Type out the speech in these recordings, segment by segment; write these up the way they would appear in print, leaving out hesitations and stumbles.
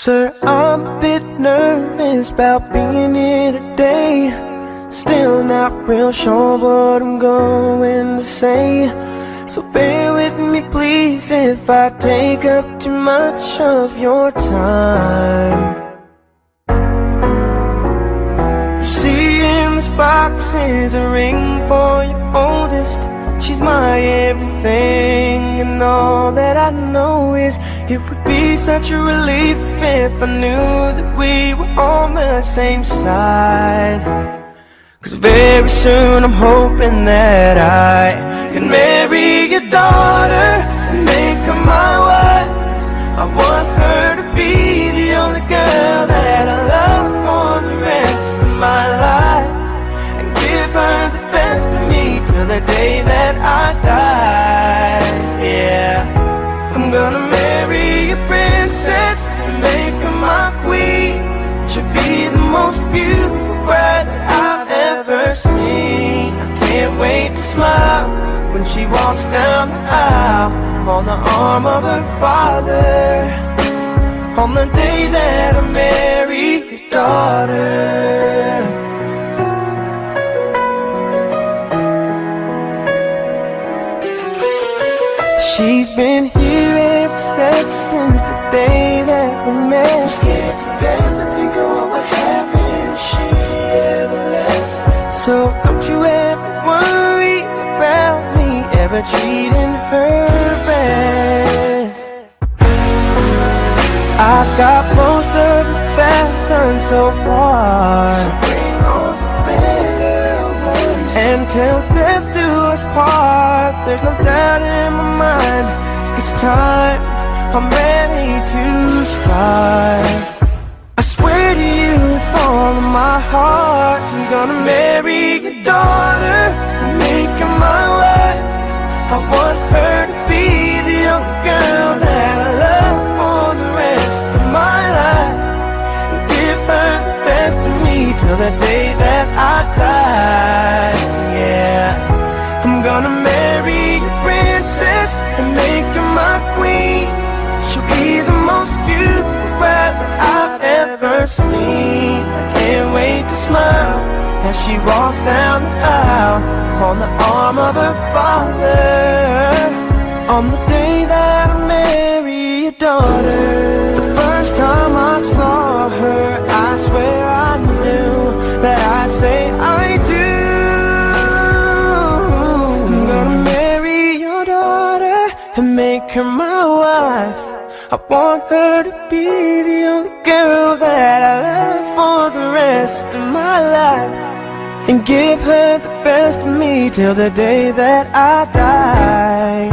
Sir, I'm a bit nervous about being here today. Still not real sure what I'm going to say. So bear with me please if I take up too much of your time. You see in this box is a ring for your oldest. She's my everything, and all that I know is it would be such a relief if I knew that we were on the same side. 'Cause very soon I'm hoping that I can marry your daughter and make her my wife. I want her to be the only girl that I love for the rest of my life, and give her the best of me till the day that I die. Yeah, I'm gonna marry a princess and make her my queen. She'll be the most beautiful bride that I've ever seen. I can't wait to smile when she walks down the aisle on the arm of her father, on the day that I marry your daughter. She's been here every step since the day that we met. I'm scared to death to think of what would happen if she ever left. So don't you ever worry about me ever treating her bad. I've got most of the best done so far, so bring on the better ones. And till death do us part, there's no doubt in my mind, it's time, I'm ready to start. I swear to you with all of my heart, I'm gonna marry your daughter and make her my wife. I want her to be the only girl that I love for the rest of my life, and give her the best of me till the day that I die. Yeah, I'm gonna marry a princess and make her my queen. She'll be the most beautiful bride that I've ever seen. I can't wait to smile as she walks down the aisle on the arm of her father, on the day that I marry your daughter. The first time I saw her, I swear I knew that I'd say I do. I'm gonna marry your daughter and make her my wife. I want her to be the only girl that I love for the rest of my life, and give her the best of me till the day that I die.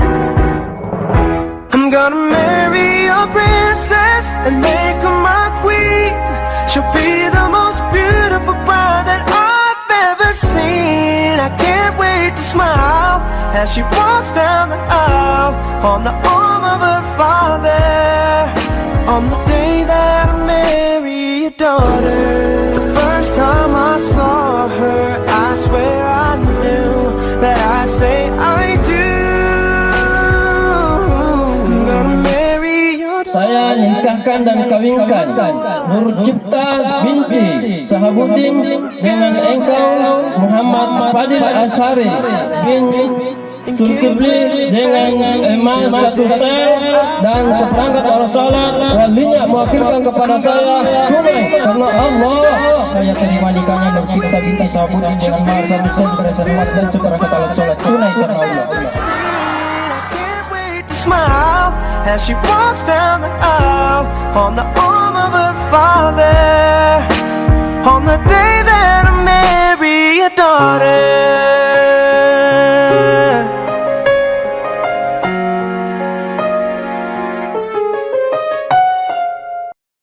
I'm gonna marry your princess and make her my queen. She'll be the most beautiful bride that I've ever seen. I can't wait to smile as she walks down the aisle on the arm of her father, on the day that I marry your daughter. The first time I saw her, I swear I knew that I'd say I do. I'm gonna marry your daughter. Saya nikahkan dan kawinkan Nur Cipta binti Sahabuddin dengan engkau Muhammad Fadil Ashari bin Zulkifli dengan emas 1 setel dan seperangkat alat salat. Walinya mewakilkan kepada saya tunai karena Allah. Saya terima nikahnya Nur Cipta binti Sahabuddin dengan mahar 1 sen berdasar emas dan seperangkat alat salat tunai karena Allah. Smile as she walks down the aisle on the arm of her father, on the day